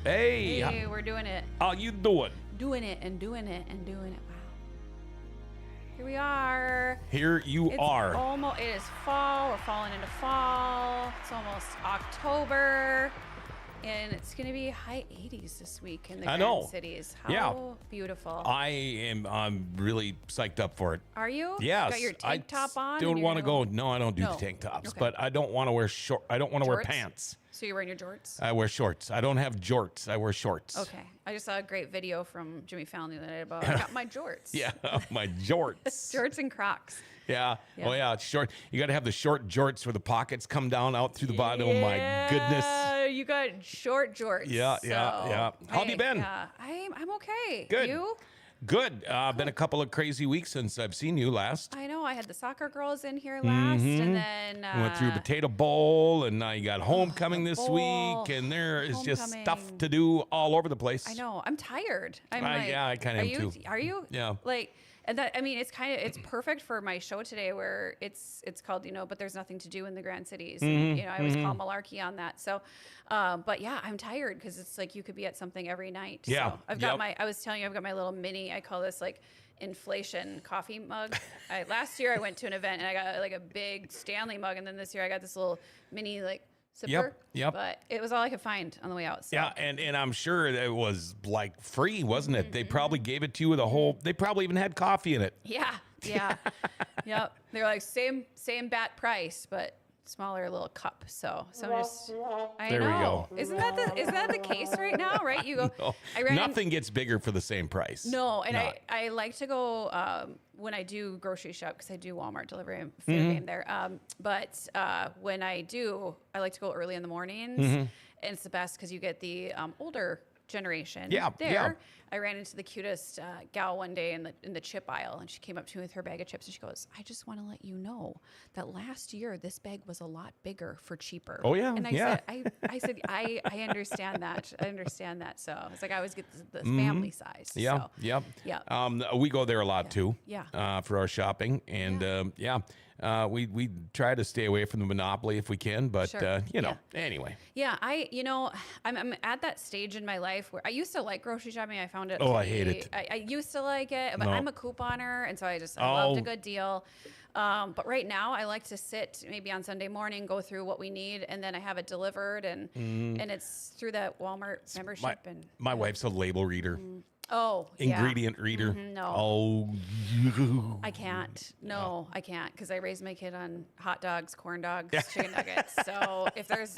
Hey, Hey, we're doing it. how you doing? Doing it and doing it and doing it. Wow. Here we are. Here you It's are. almost, it is fall. We're falling into fall. It's almost October. And it's going to be high 80s this week in the I Grand know. Cities. How Yeah. beautiful. I'm really psyched up for it. Are you? Yes. You got your tank top on? Don't and you're want to go. gonna No, I don't do No. tank tops, Okay. but I don't want to wear short. I don't want to wear Jorts? pants. So you're wearing your jorts? I wear shorts. I don't have jorts. I wear shorts. Okay. I just saw a great video from Jimmy Fallon the other day about I got my jorts. Yeah, my jorts. Jorts and Crocs. Yeah. Yeah. Oh yeah, short. You got to have the short jorts where the pockets come down out through the bottom. Oh my goodness. Yeah, you got short jorts. Yeah, yeah, yeah. How have you been? Yeah, I'm okay. Good. You? Good. Been a couple of crazy weeks since I've seen you last. I know. I had the soccer girls in here last, and then Went through Potato Bowl, and now you got homecoming this bowl. week, and there is just Homecoming. stuff to do all over the place. I know. I'm tired. Yeah, I kinda are am you, too. Are you? Yeah. Like, and that, I mean, it's perfect for my show today, where it's called, but there's nothing to do in the Grand Cities. And, I always call malarkey on that. So, but yeah, I'm tired because it's like you could be at something every night. Yeah. So I've got I was telling you, I've got my little mini. I call this like inflation coffee mug. Last year I went to an event and I got like a big Stanley mug, and then this year I got this little mini like sipper. Yep. But it was all I could find on the way out. So. Yeah, and I'm sure that it was like free, wasn't it? They probably gave it to you with a whole. They probably even had coffee in it. Yeah. Yep. They're like same bat price, but smaller little cup. So I'm just I There we know. go. Isn't that the case right now? Right? You go. No, I ran nothing gets bigger for the same price. No, and Not. I like to go when I do grocery shop because I do Walmart delivery and Mm-hmm. fair game there. But when I do, I like to go early in the mornings, and it's the best because you get the older generation. Yeah, there. yeah. I ran into the cutest gal one day in the chip aisle, and she came up to me with her bag of chips, and she goes, "I just want to let you know that last year this bag was a lot bigger for cheaper." Oh, yeah, And I yeah. said, I understand that. I understand that. So it's like I always get the family size. Yeah, So, yep. Yeah. We go there a lot too. Yeah. For our shopping, and we try to stay away from the monopoly if we can, but Sure. anyway. Yeah, I'm at that stage in my life where I used to like grocery shopping. I found it. Oh, to I hate be- it. I used to like it, but No. I'm a couponer, and so I loved Oh. a good deal. But right now, I like to sit maybe on Sunday morning, go through what we need, and then I have it delivered, and it's through that Walmart membership. My wife's a label reader, Yeah. ingredient reader. no. Oh, I can't. No, I can't because I raised my kid on hot dogs, corn dogs, chicken nuggets. So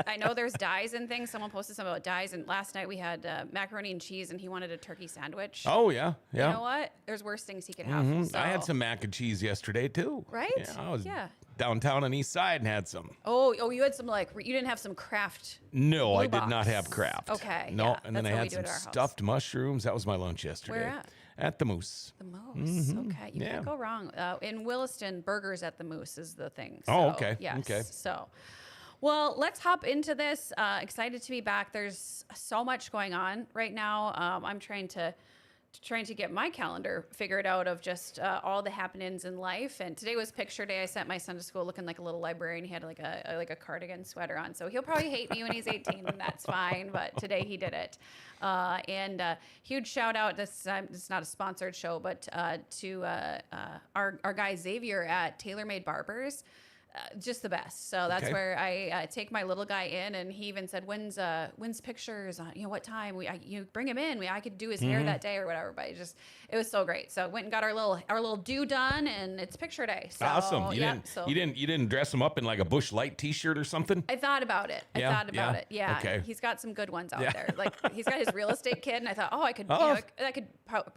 I know there's dyes and things. Someone posted something about dyes, and last night we had macaroni and cheese, and he wanted a turkey sandwich. oh yeah, yeah. You know what? There's worse things he could have. So. I had some mac and cheese yesterday too. Right? Yeah, I was Yeah. downtown on East Side and had some. Oh, you had some you didn't have some Kraft. No, I Blue did not Box. have Kraft. Okay, No, yeah, and then I that's what we had do some at our house. stuffed mushrooms. That was my lunch yesterday. Where at? At the Moose. The Moose. Okay, you Yeah. can't go wrong. In Williston, burgers at the Moose is the thing. Oh, So, okay, Yes. okay. So, well, let's hop into this. Excited to be back. There's so much going on right now. I'm trying to get my calendar figured out of just all the happenings in life. And today was picture day. I sent my son to school looking like a little librarian. He had like a cardigan sweater on. So he'll probably hate me when he's 18, and that's fine. But today he did it. And huge shout out. This is not a sponsored show, but to our guy Xavier at TaylorMade Barbers. Just the best. So that's Okay. where I take my little guy in, and he even said, "When's pictures on? What time? You bring him in. I could do his hair that day or whatever." But it was so great. So went and got our little do done, and it's picture day. So, Awesome. yeah, You didn't dress him up in like a Bush Light T-shirt or something? I thought about it. I Yeah, thought about yeah. it. Yeah. Okay. He's got some good ones out Yeah. there. Like he's got his real estate kid, and I thought, I could, I could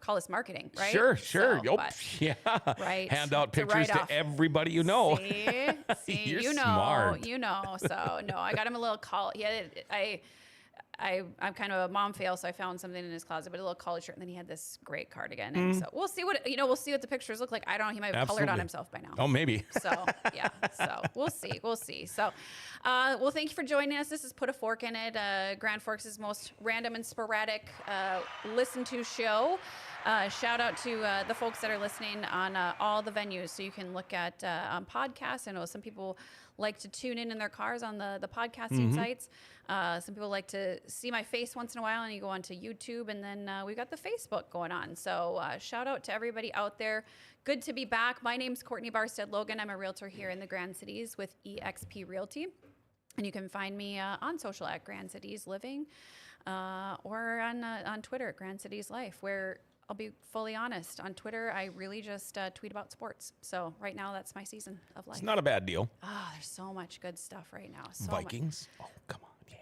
call this marketing, right? Sure. So, Yup. but- Yeah. Right. Hand out It's a pictures to write-off. everybody you know. See, You're you know, smart. So no, I got him a little call. I'm kind of a mom fail, so I found something in his closet, but a little collared shirt, and then he had this great cardigan. And so we'll see what the pictures look like. I don't know. He might have colored on Absolutely. himself by now. Oh, maybe. So yeah, so we'll see. So, well, thank you for joining us. This is Put a Fork in It, Grand Forks' most random and sporadic listen to show. Shout out to the folks that are listening on all the venues. So you can look at on podcasts. I know some people like to tune in their cars on the podcasting sites. Some people like to see my face once in a while, and you go onto YouTube, and then we've got the Facebook going on. So shout out to everybody out there. Good to be back. My name's Courtney Barstead Logan. I'm a realtor here in the Grand Cities with eXp Realty. And you can find me on social at Grand Cities Living or on Twitter at Grand Cities Life, where I'll be fully honest. On Twitter, I really just tweet about sports. So right now, that's my season of life. It's not a bad deal. Oh, there's so much good stuff right now. So Vikings? Oh, come on. Yeah.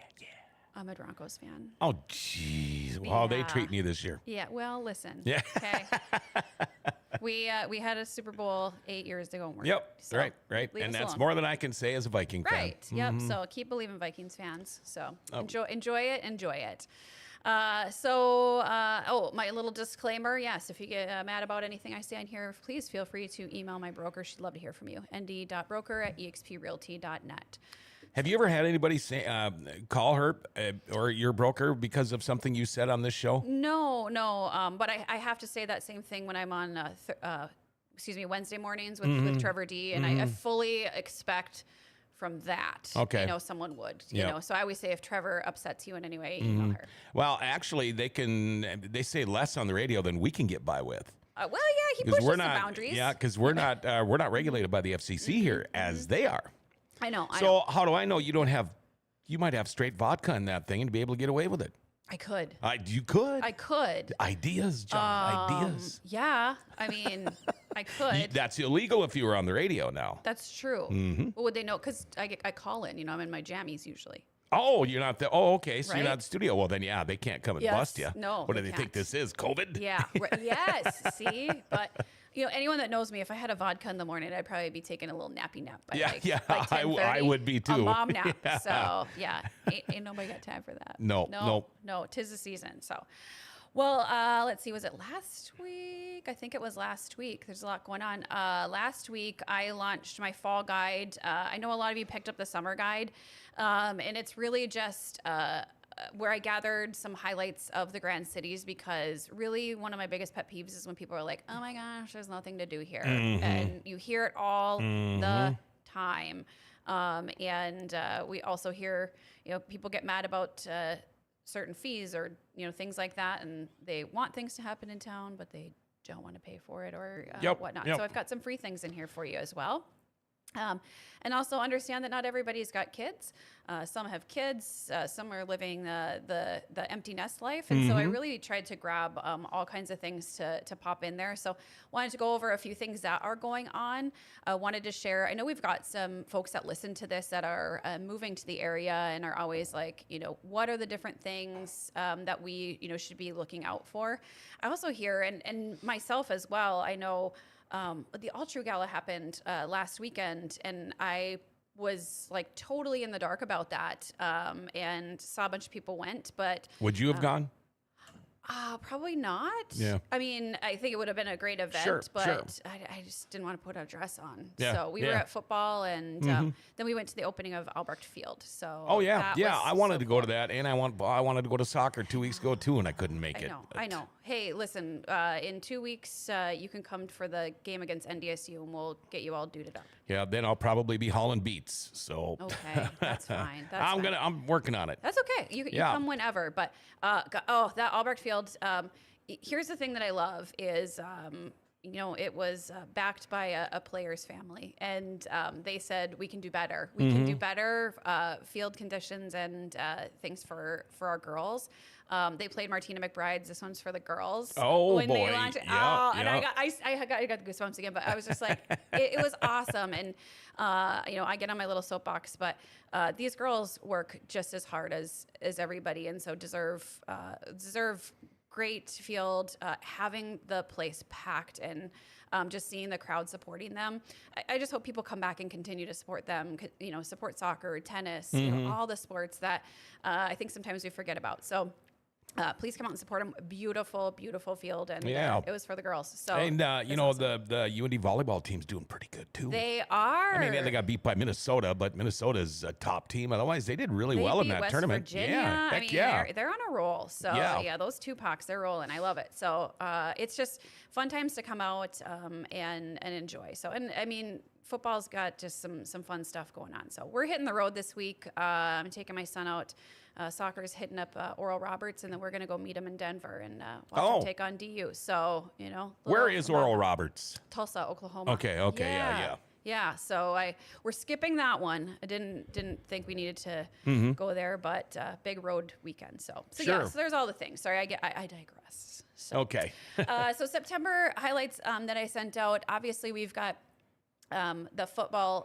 I'm a Broncos fan. Oh, jeez. How they treating you this year? Yeah, well, listen. Yeah. Okay. We had a Super Bowl 8 years ago. And we're Yep. good. So Right. leave And us that's alone. more than I can say as a Viking fan. Right. Yep. So keep believing, Vikings fans. So enjoy it. My little disclaimer. Yes, if you get mad about anything I say on here, please feel free to email my broker. She'd love to hear from you. nd.broker@exprealty.net. Have you ever had anybody say, call her or your broker because of something you said on this show? No. But I have to say that same thing when I'm on, Wednesday mornings with Trevor D. And I fully expect from that, Okay. someone would, Yep. So I always say if Trevor upsets you in any way, email her. Well, actually, they say less on the radio than we can get by with. Well, yeah, he pushes we're the not, boundaries. Yeah, because we're not regulated by the FCC here as they are. I know. So how do I know you might have straight vodka in that thing and be able to get away with it? I could. You could. I could. Ideas, John. Ideas. Yeah. I mean, I could. That's illegal if you were on the radio now. That's true. Well, would they know? Because I call in. I'm in my jammies usually. Oh, you're not the. Oh, okay. So you're not Right? in the studio. Well, then, yeah, they can't come and Yes. bust you. No, What do they they think can't. this is? COVID? Yeah. Yes. See, but anyone that knows me, if I had a vodka in the morning, I'd probably be taking a little nappy nap. By Yeah, like, yeah, like I 10:30, would be A too. mom nap. Yeah. So yeah, ain't nobody got time for that. No, No. Tis the season. So. Well, let's see. Was it last week? I think it was last week. There's a lot going on. Last week, I launched my fall guide. I know a lot of you picked up the summer guide, and it's really just where I gathered some highlights of the Grand Cities, because really one of my biggest pet peeves is when people are like, oh my gosh, there's nothing to do here. And you hear it all the time. And we also hear, people get mad about certain fees or things like that, and they want things to happen in town, but they don't want to pay for it or whatnot. Yep. So I've got some free things in here for you as well. And also understand that not everybody's got kids. Some have kids. Some are living the empty nest life. And so I really tried to grab all kinds of things to pop in there. So wanted to go over a few things that are going on. Wanted to share. I know we've got some folks that listen to this that are moving to the area and are always like, what are the different things that we, should be looking out for. I also hear, and myself as well, I know the All True Gala happened last weekend, and I was like totally in the dark about that, and saw a bunch of people went, but Would you have gone? probably not. Yeah. I mean, I think it would have been a great event, Sure, but sure. I just didn't want to put a dress on. Yeah, So we were yeah. at football, and then we went to the opening of Albrecht Field. So Oh yeah, that yeah. was I wanted so to go cool. to that, and I wanted to go to soccer 2 weeks ago too, and I couldn't make it. I know. Hey, listen, in 2 weeks, you can come for the game against NDSU, and we'll get you all duded up. Yeah, then I'll probably be hauling beats. So Okay, that's fine. That's I'm fine. I'm working on it. That's okay. You Yeah. come whenever. But that Albrecht Field. Here's the thing that I love is it was backed by a player's family, and they said we can do better. We can do better field conditions and things for our girls. They played Martina McBride's. This one's for the girls. Oh, when boy. They launched it. Yeah, And yeah. I got the goosebumps again. But I was just like, it was awesome. And I get on my little soapbox, but these girls work just as hard as everybody, and so deserve great field, having the place packed, and just seeing the crowd supporting them. I just hope people come back and continue to support them, support soccer, tennis, all the sports that I think sometimes we forget about. So please come out and support them. Beautiful, beautiful field, and Yeah. it was for the girls. So And that's you know awesome. the UND volleyball team's doing pretty good too. They are. I mean, they got beat by Minnesota, but Minnesota's a top team. Otherwise, they did really They well in beat that West tournament. Virginia. Yeah, I heck mean, yeah. they're on a roll. So Yeah. yeah, those two pucks, they're rolling. I love it. So it's just fun times to come out and enjoy. So and I mean, football's got just some fun stuff going on. So we're hitting the road this week. I'm taking my son out. Soccer's hitting up Oral Roberts, and then we're gonna go meet him in Denver and watch Oh. him take on DU. So you know, Where is Oral Roberts? Tulsa, Oklahoma. Okay, yeah. Yeah, so we're skipping that one. I didn't think we needed to go there, but big road weekend. So yeah, Sure. so there's all the things. Sorry, I digress. So, Okay. so September highlights that I sent out. Obviously, we've got the football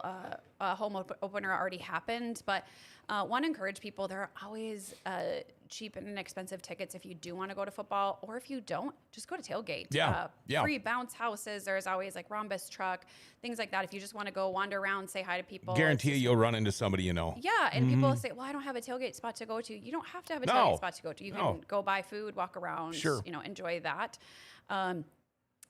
home opener already happened, but want to encourage people. There are always cheap and inexpensive tickets if you do want to go to football, or if you don't, just go to tailgate. Yeah, yeah. Free bounce houses. There's always like Rhombus truck, things like that. If you just want to go wander around, say hi to people. Guarantee it's just- you'll run into somebody you know. Yeah, and people say, "Well, I don't have a tailgate spot to go to." You don't have to have a No. tailgate spot to go to. You No. can go buy food, walk around, Sure. enjoy that.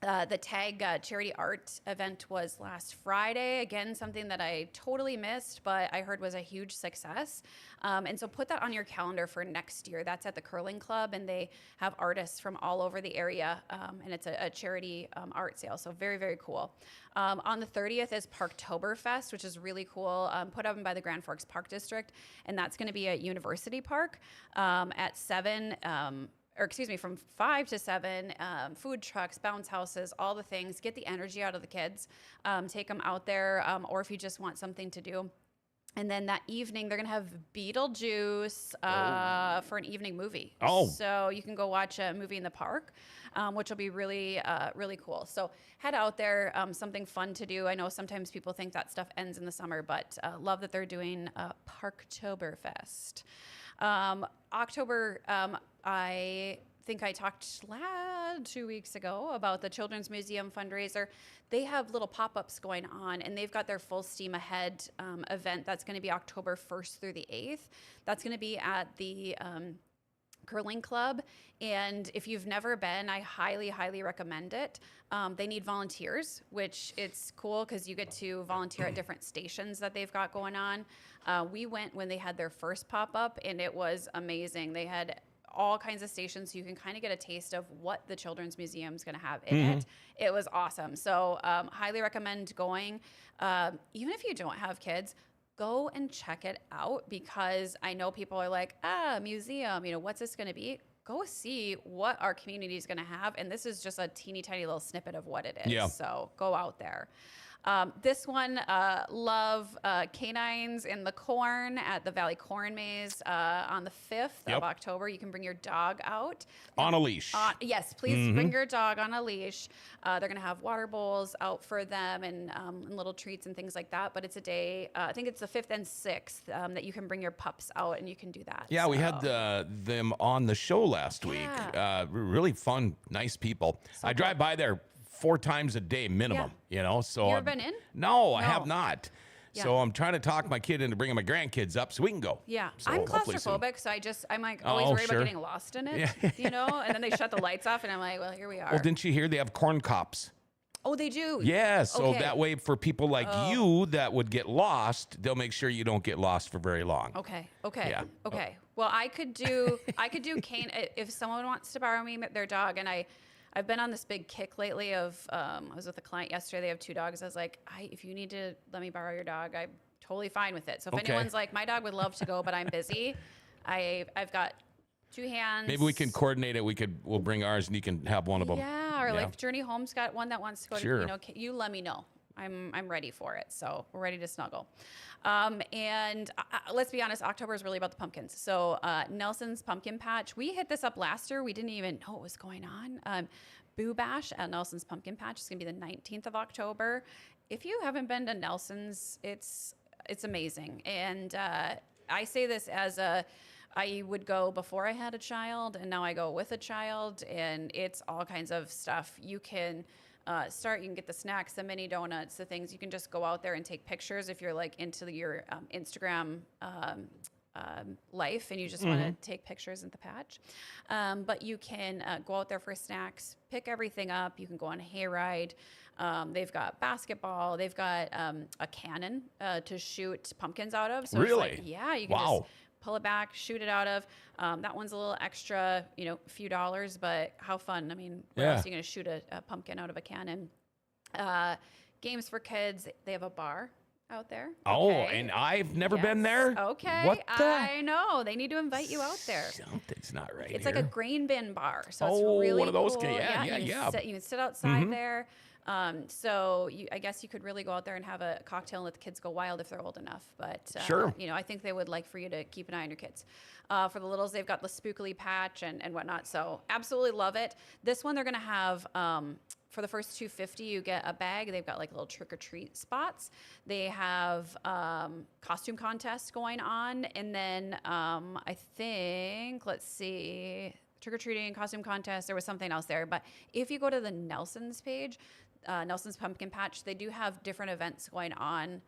The TAG charity art event was last Friday. Again, something that I totally missed, but I heard was a huge success. And so put that on your calendar for next year. That's at the Curling Club, and they have artists from all over the area. And it's a charity art sale. So very, very cool. On the 30th is Parktoberfest, which is really cool, put up by the Grand Forks Park District. And that's going to be at University Park at 7. From 5 to 7, food trucks, bounce houses, all the things. Get the energy out of the kids. Take them out there, or if you just want something to do. And then that evening, they're going to have Beetlejuice for an evening movie. Oh. So you can go watch a movie in the park, which will be really, really cool. So head out there, something fun to do. I know sometimes people think that stuff ends in the summer, but love that they're doing Parktoberfest. October, I think I talked 2 weeks ago about the Children's Museum fundraiser. They have little pop-ups going on, and they've got their full steam ahead event that's going to be October 1st through the 8th. That's going to be at the Curling Club, and if you've never been, I highly, highly recommend it. They need volunteers, which it's cool because you get to volunteer at different stations that they've got going on. We went when they had their first pop-up, and it was amazing. They had all kinds of stations, so you can kind of get a taste of what the Children's Museum is going to have in it. It was awesome. So highly recommend going. Even if you don't have kids, go and check it out, because I know people are like, museum, what's this going to be? Go see what our community is going to have. And this is just a teeny tiny little snippet of what it is. Yeah. So go out there. This one, love canines in the corn at the Valley Corn Maze on the 5th Yep. of October. You can bring your dog out. On a leash. Yes, please bring your dog on a leash. They're going to have water bowls out for them and little treats and things like that. But it's a day, I think it's the 5th and 6th, that you can bring your pups out and you can do that. Yeah, we So- had them on the show last week. Yeah. Really fun, nice people. I drive by there 4 times a day minimum, so. You ever been in? No, I No. have not. Yeah. So I'm trying to talk my kid into bringing my grandkids up so we can go. Yeah, So I'm hopefully soon. claustrophobic, so I'm like always Oh, worried sure. about getting lost in it, and then they shut the lights off, and I'm like, well, here we are. Well, didn't you hear they have corn cops? Oh, they do. Yeah, so Okay. that way for people like you that would get lost, they'll make sure you don't get lost for very long. Okay. Yeah. Okay. Well, I could do cane if someone wants to borrow me their dog, and I've been on this big kick lately of I was with a client yesterday. They have 2 dogs. I was like, if you need to let me borrow your dog, I'm totally fine with it. So if Okay. anyone's like, my dog would love to go, but I'm busy, I've got 2 hands. Maybe we can coordinate it. We'll bring ours and you can have one of them. Yeah, or like Journey Home's got one that wants to go. Sure. You let me know. I'm ready for it. So we're ready to snuggle. And let's be honest, October is really about the pumpkins. So Nelson's Pumpkin Patch, we hit this up last year. We didn't even know what was going on. Boo Bash at Nelson's Pumpkin Patch is going to be the 19th of October. If you haven't been to Nelson's, it's amazing. And I say this as I would go before I had a child, and now I go with a child, and it's all kinds of stuff. You can you can get the snacks, the mini donuts, the things. You can just go out there and take pictures if you're like into your Instagram life and you just want to take pictures at the patch. But you can go out there for snacks, pick everything up. You can go on a hayride. They've got basketball. They've got a cannon to shoot pumpkins out of. So Really? it's like, yeah, you can just pull it back, shoot it out of. That one's a little extra, a few dollars, but how fun. I mean, where else are you going to shoot a pumpkin out of a cannon? Games for kids. They have a bar out there. Oh, Okay. and I've never Yes. been there. Okay. What the? I know. They need to invite you out there. Something's not right It's here. like a grain bin bar. So Oh, it's really one of those. cool. Yeah. You can sit outside there. So I guess you could really go out there and have a cocktail and let the kids go wild if they're old enough. But, Sure. I think they would like for you to keep an eye on your kids. For the littles, they've got the spookily patch and whatnot. So absolutely love it. This one, they're going to have, for the first 250, you get a bag. They've got like little trick or treat spots. They have costume contests going on. And then I think, let's see, trick or treating, costume contest. There was something else there. But if you go to the Nelson's page, Nelson's Pumpkin Patch, they do have different events going on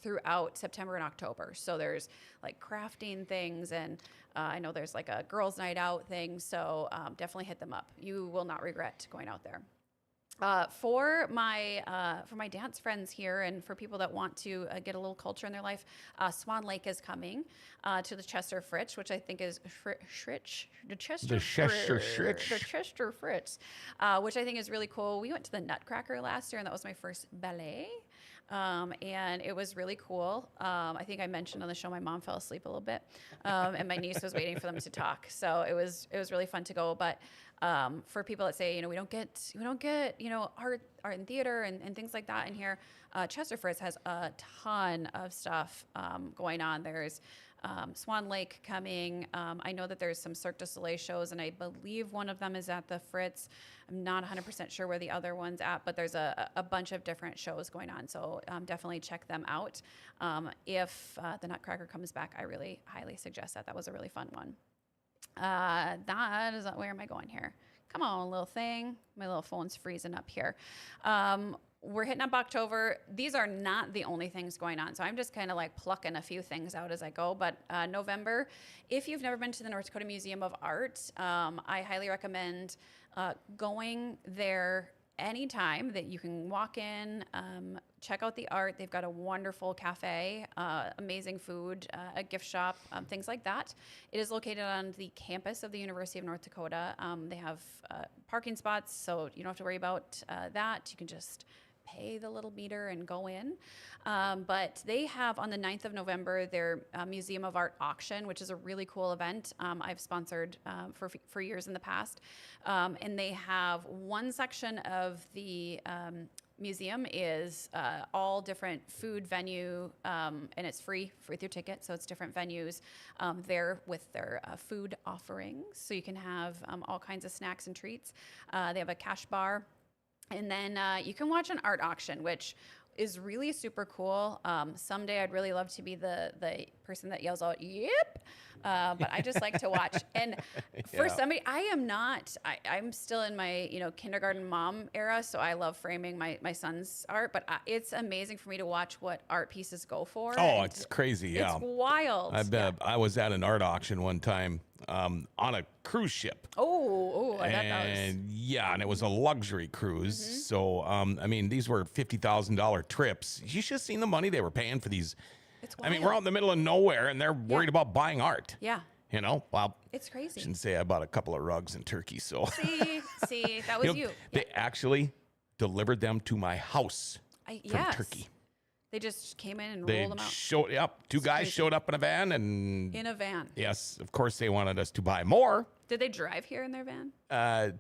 throughout September and October. So there's like crafting things, and I know there's like a girls' night out thing. So definitely hit them up. You will not regret going out there. For my dance friends here, and for people that want to get a little culture in their life, Swan Lake is coming to the Chester Fritz, which I think is the Chester Fritz, which I think is really cool. We went to the Nutcracker last year, and that was my first ballet. And it was really cool. I think I mentioned on the show my mom fell asleep a little bit, and my niece was waiting for them to talk. So it was really fun to go. But for people that say, we don't get art and theater and things like that in here, Chester Fritz has a ton of stuff going on. There's Swan Lake coming. I know that there's some Cirque du Soleil shows, and I believe one of them is at the Fritz. I'm not 100% sure where the other one's at, but there's a bunch of different shows going on. So definitely check them out. If the Nutcracker comes back, I really highly suggest that. That was a really fun one. Where am I going here? Come on, little thing. My little phone's freezing up here. We're hitting up October. These are not the only things going on. So I'm just kind of like plucking a few things out as I go. But November, if you've never been to the North Dakota Museum of Art, I highly recommend going there anytime that you can walk in, check out the art. They've got a wonderful cafe, amazing food, a gift shop, things like that. It is located on the campus of the University of North Dakota. They have parking spots, so you don't have to worry about that. You can just pay the little meter and go in. But they have on the 9th of November their Museum of Art auction, which is a really cool event. I've sponsored for years in the past. And they have one section of the museum is all different food venue, and it's free with your ticket. So it's different venues there with their food offerings. So you can have all kinds of snacks and treats. They have a cash bar. And then you can watch an art auction, which is really super cool. Someday I'd really love to be the person that yells out, "Yep!" But I just like to watch. And for somebody, I'm still in my kindergarten mom era, so I love framing my son's art. But it's amazing for me to watch what art pieces go for. Oh, it's crazy! Yeah, it's wild. I was at an art auction one time on a cruise ship. Oh, I bet that was. And yeah, and it was a luxury cruise. Mm-hmm. So, I mean, these were $50,000 trips. You should have seen the money they were paying for these. It's wild. I mean, we're out in the middle of nowhere, and they're worried about buying art. Yeah. Well, it's crazy. I shouldn't say I bought a couple of rugs in Turkey. So see, that was you. They actually delivered them to my house from Turkey. They just came in and rolled them out. Showed up. Two guys showed up in a van In a van. Yes, of course they wanted us to buy more. Did they drive here in their van?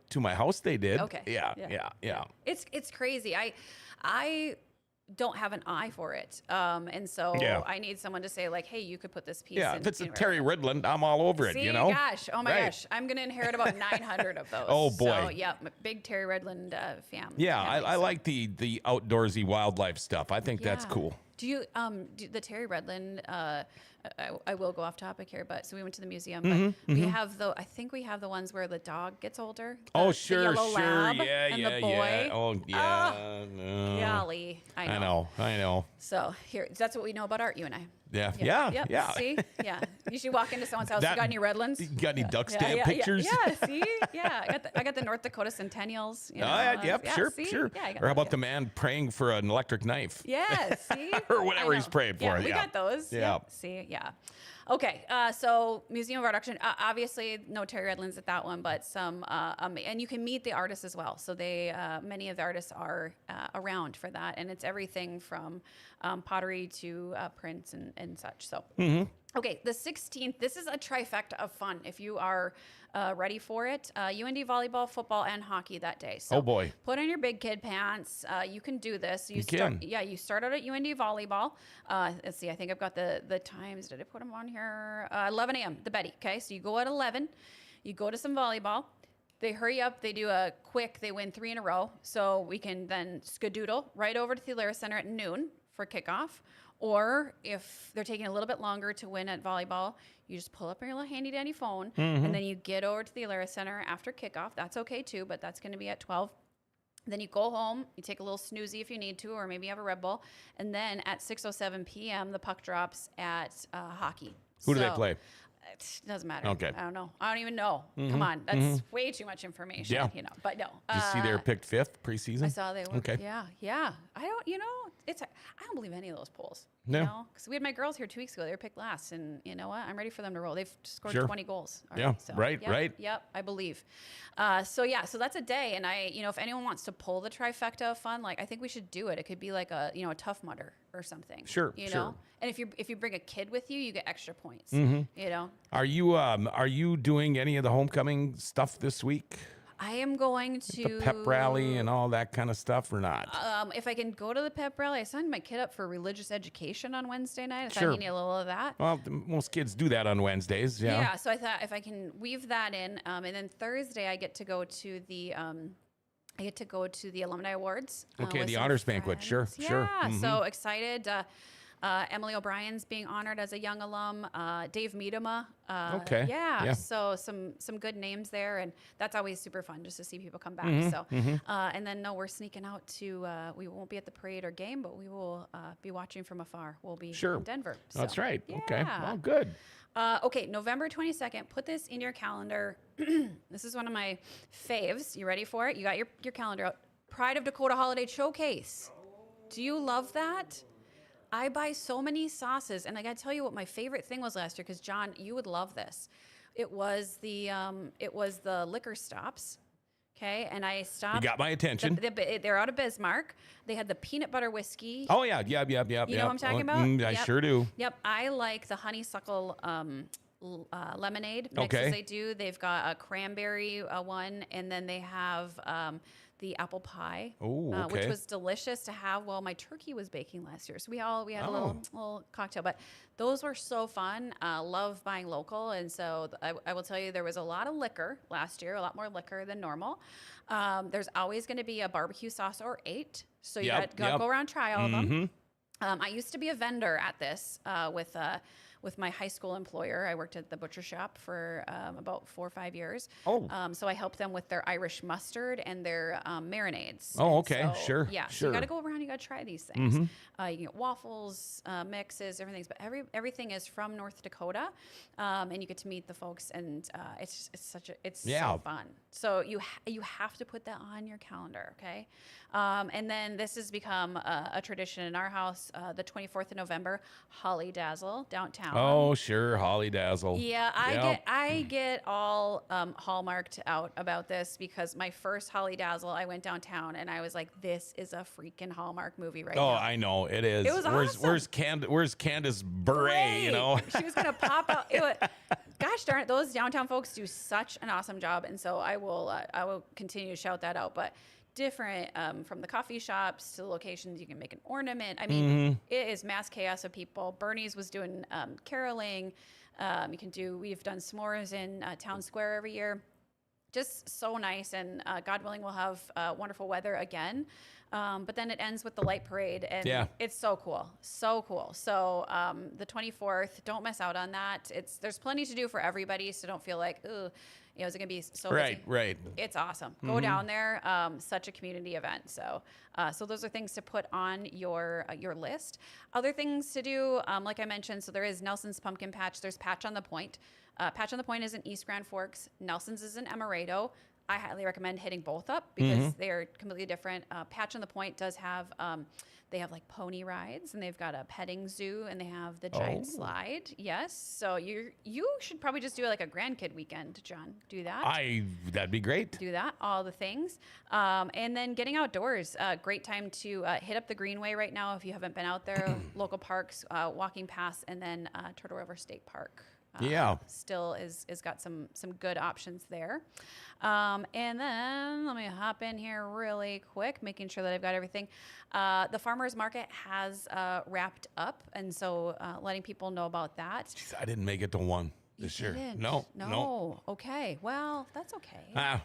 To my house they did. Okay. Yeah. It's crazy. I don't have an eye for it. And so I need someone to say like, hey, you could put this piece in. Yeah, if it's a Terry Ridland, I'm all over it, Gosh. Oh my gosh. I'm going to inherit about 900 of those. Oh boy. So yeah, I'm a big Terry Redland fan. Yeah, I like the outdoorsy wildlife stuff. I think that's cool. Do you the Terry Redland I will go off topic here, but so we went to the museum, Mm-hmm, but we have I think we have the ones where the dog gets older. Oh, the sure, yellow sure. lab Yeah, and yeah, the boy. yeah. Oh, yeah. Oh, no. golly, I I know. So here, that's what we know about art, you and I. Yeah, Yep. yeah. See, yeah. You should walk into someone's house. That- You got any Redlands? You got any duck Yeah, stamp pictures? Yeah, see, yeah. I got the North Dakota Centennials. You know, Yep, sure, see? sure. Yeah, I got Or how those, about the man praying for an electric knife? Yeah, see, Or whatever I he's know. praying for, Yeah, we yeah. got those. Yeah. See, yeah. Okay, so Museum of Art Auction. Obviously, no Terry Redlands at that one, but some, and you can meet the artists as well. So they, many of the artists are around for that, and it's everything from pottery to prints and such. So. Okay, the 16th, this is a trifecta of fun if you are ready for it. UND volleyball, football, and hockey that day. So Oh, boy. put on your big kid pants. You can do this. You start, can. Yeah, you start out at UND volleyball. Let's see, I think I've got the times. Did I put them on here? 11 a.m., the Betty. Okay, so you go at 11. You go to some volleyball. They hurry up. They do a quick. They win 3 in a row. So we can then skadoodle right over to the Alara Center at noon for kickoff. Or if they're taking a little bit longer to win at volleyball, you just pull up your little handy dandy phone and then you get over to the Alara Center after kickoff. That's okay too, but that's going to be at 12. Then you go home, you take a little snoozy if you need to, or maybe you have a Red Bull. And then at 6:07 p.m., the puck drops at hockey. Who do they play? It doesn't matter. Okay. I don't know. I don't even know. Come on. That's way too much information. Yeah. You know, but no. Did you see they were picked 5th preseason? I saw they were. Okay. Yeah. I don't, I don't believe any of those polls. No. You know, because we had my girls here 2 weeks ago. They were picked last, and you know what? I'm ready for them to roll. They've scored Sure. 20 goals. Yeah, right, yep, right. Yep, I believe. So that's a day, and if anyone wants to pull the trifecta of fun, like I think we should do it. It could be like a Tough Mudder or something. Sure, You sure. know, and if you bring a kid with you, you get extra points. You know. Are you doing any of the homecoming stuff this week? I am going to The pep rally and all that kind of stuff, or not? if I can go to the pep rally, I signed my kid up for religious education on Wednesday night. I Sure. thought he need a little of that. Well, most kids do that on Wednesdays. Yeah. Yeah, so I thought if I can weave that in, and then Thursday I get to go to the alumni awards. Okay, with the some honors banquet. Sure, friends. sure. Yeah, so excited. Emily O'Brien's being honored as a young alum. Dave Miedema. Okay, Yeah, yeah. so some good names there, and that's always super fun just to see people come back. Mm-hmm, And then we're sneaking out to. We won't be at the parade or game, but we will be watching from afar. We'll be Sure. in Denver. That's so, right. Okay. yeah. Well, good. Okay, November 22nd. Put this in your calendar. This is one of my faves. You ready for it? You got your calendar out. Pride of Dakota Holiday Showcase. Do you love that? I buy so many sauces, and I got to tell you what my favorite thing was last year. Because John, you would love this. It was the liquor stops. Okay, and I stopped. You got my attention. They're out of Bismarck. They had the peanut butter whiskey. Oh yeah, yeah. You know what I'm talking about? I Yep. sure do. Yep, I like the honeysuckle lemonade mixes Okay. they do. They've got a cranberry one, and then they have the apple pie, Ooh, which okay. was delicious to have while my turkey was baking last year. So we had a Oh. little cocktail, but those were so fun. Love buying local, and so I will tell you there was a lot of liquor last year, a lot more liquor than normal. There's always going to be a barbecue sauce or 8, so you Yep, got to yep. go around, try all of them. I used to be a vendor at this with my high school employer. I worked at the butcher shop for about 4 or 5 years. Oh. So I helped them with their Irish mustard and their marinades. Oh, And okay. Sure, Yeah. So sure. you got to go around. You got to try these things. You can get waffles, mixes, everything. But everything is from North Dakota, and you get to meet the folks, and it's Yeah. so fun. So you have to put that on your calendar, okay? And then this has become a tradition in our house. The 24th of November, Holly Dazzle downtown. Oh sure, Holly Dazzle. Yeah, Yep. I get all hallmarked out about this because my first Holly Dazzle, I went downtown and I was like, "This is a freaking Hallmark movie right Oh, now." I know it is. It was awesome. Where's Candace Bure? You know. she was gonna pop out. Gosh darn it, those downtown folks do such an awesome job, and so I will continue to shout that out. But different from the coffee shops to the locations, you can make an ornament. I mean, it is mass chaos of people. Bernie's was doing caroling. We've done s'mores in Town Square every year. Just so nice, and God willing, we'll have wonderful weather again. But then it ends with the light parade, and Yeah. it's so cool, so cool. So the 24th, don't miss out on that. There's plenty to do for everybody, so don't feel like, ooh, is it gonna be so busy? Right. It's awesome. Go down there. Such a community event. So, so those are things to put on your list. Other things to do, like I mentioned, so there is Nelson's Pumpkin Patch. There's Patch on the Point. Patch on the Point is in East Grand Forks. Nelson's is in Emerado. I highly recommend hitting both up because they're completely different. Patch on the Point does have, they have like pony rides, and they've got a petting zoo, and they have the giant slide. Yes, so you should probably just do like a grandkid weekend, John. Do that. That'd be great. Do that, all the things. And then getting outdoors, great time to hit up the Greenway right now if you haven't been out there. Local parks, walking past, and then Turtle River State Park. Still is got some good options there. And then let me hop in here really quick, making sure that I've got everything. The farmers market has wrapped up, and so letting people know about that. Jeez, I didn't make it to one this year. Didn't? No. Okay. Well, that's okay. Ah.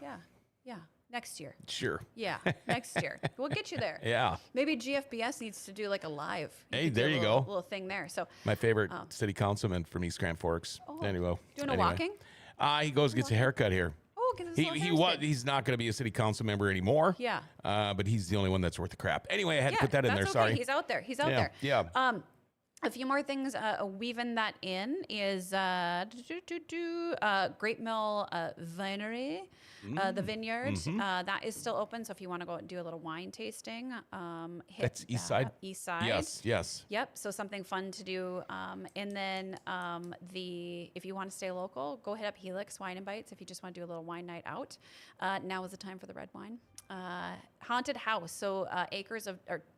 Yeah. Next year. Sure. Yeah. Next year. We'll get you there. Yeah. Maybe GFBS needs to do like a live. Hey, could do there a you little- go. Little thing there. So My favorite city councilman from East Grand Forks. Anyway. doing a walking? He goes gets a haircut here. Oh, get his little hair skin. He's not going to be a city council member anymore. Yeah. But he's the only one that's worth the crap. Anyway, I had to put that in there. that's Sorry. okay. He's out there. He's out there. Yeah. A few more things weaving that in is Grape Mill Vinery, the vineyard. That is still open, so if you want to go and do a little wine tasting, hit That's East Side? East Side. Yes. Yep. So something fun to do. And then if you want to stay local, go hit up Helix Wine and Bites if you just want to do a little wine night out. Now is the time for the red wine. Haunted House. So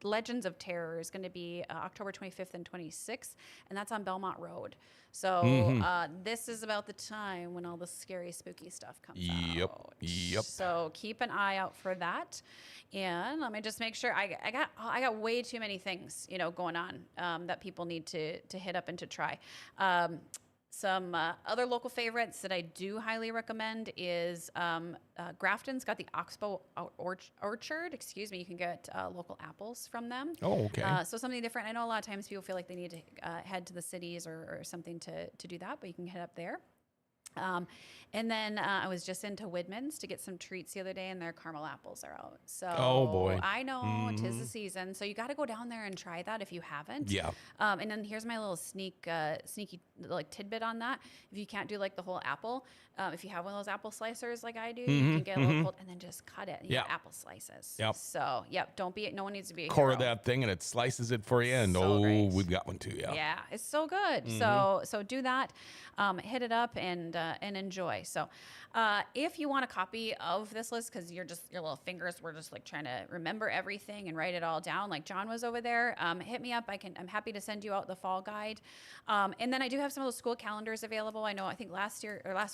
Legends of Terror is going to be October 25th and 26th, and that's on Belmont Road. So this is about the time when all the scary, spooky stuff comes out. Yep. So keep an eye out for that. And let me just make sure I got way too many things going on that people need to hit up and to try. Some other local favorites that I do highly recommend is Grafton's got the Oxbow Orchard. Excuse me. You can get local apples from them. Oh, okay. So something different. I know a lot of times people feel like they need to head to the cities or something to do that, but you can head up there. And then I was just into Widman's to get some treats the other day, and their caramel apples are out. So Oh, boy. I know 'tis the season, so you got to go down there and try that if you haven't. Yeah. And then here's my little sneaky like tidbit on that. If you can't do like the whole apple, if you have one of those apple slicers like I do, you can get a little cold and then just cut it. Yeah. Apple slices. Yep. So no one needs to be a Core hero. of that thing, and it slices it for you. And So great. we've got one too. Yeah. Yeah, it's so good. So do that, hit it up and enjoy. So if you want a copy of this list, because your little fingers were just like trying to remember everything and write it all down, like John was over there, hit me up. I'm happy to send you out the fall guide. And then I do have some of those school calendars available. I think last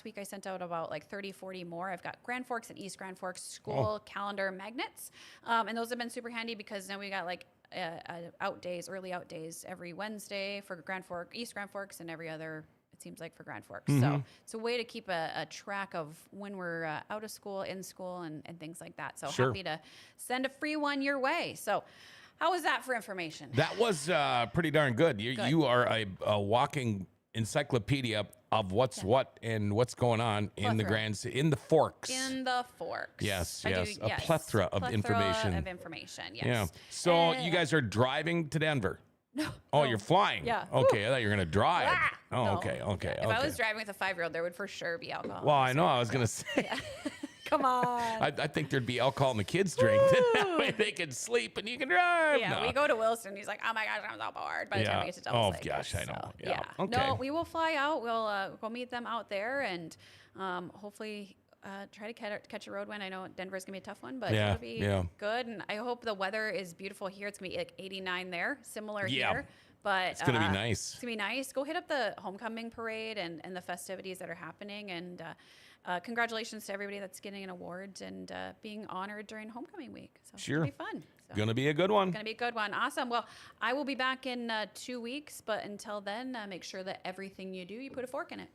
week I sent out about like 30, 40 more. I've got Grand Forks and East Grand Forks school calendar magnets, and those have been super handy because then we got like early out days every Wednesday for East Grand Forks, and every other, it seems like, for Grand Forks. So it's a way to keep a track of when we're out of school, in school, and things like that. So Sure. happy to send a free one your way. So how was that for information? That was pretty darn good. You are a walking encyclopedia of what's what and what's going on in the in the Forks. In the Forks. Yes, I do, yes. A plethora of information. Yes. Yeah. So you guys are driving to Denver? No. Oh, no. you're flying? Yeah. Okay, I thought you were going to drive. Ah! Oh, No. okay. If I was driving with a 5-year-old, there would for sure be alcohol. Well, I know. I was going to say. Come on. I think there'd be alcohol in the kids' drink. That way they can sleep and you can drive. Yeah, No. we go to Wilson. He's like, oh my gosh, I'm so bored by the time we get to Double Oh, Lake. gosh, I know. So, Yeah. yeah. Okay. No, we will fly out. We'll go meet them out there and hopefully try to catch a road win. I know Denver's going to be a tough one, but it'll be good. And I hope the weather is beautiful here. It's going to be like 89 there, similar here. But it's going to be nice. It's going to be nice. Go hit up the homecoming parade and the festivities that are happening. And congratulations to everybody that's getting an award and being honored during homecoming week. So Sure. it'll be fun. So. Going to be a good one. Going to be a good one. Awesome. Well, I will be back in 2 weeks, but until then, make sure that everything you do, you put a fork in it.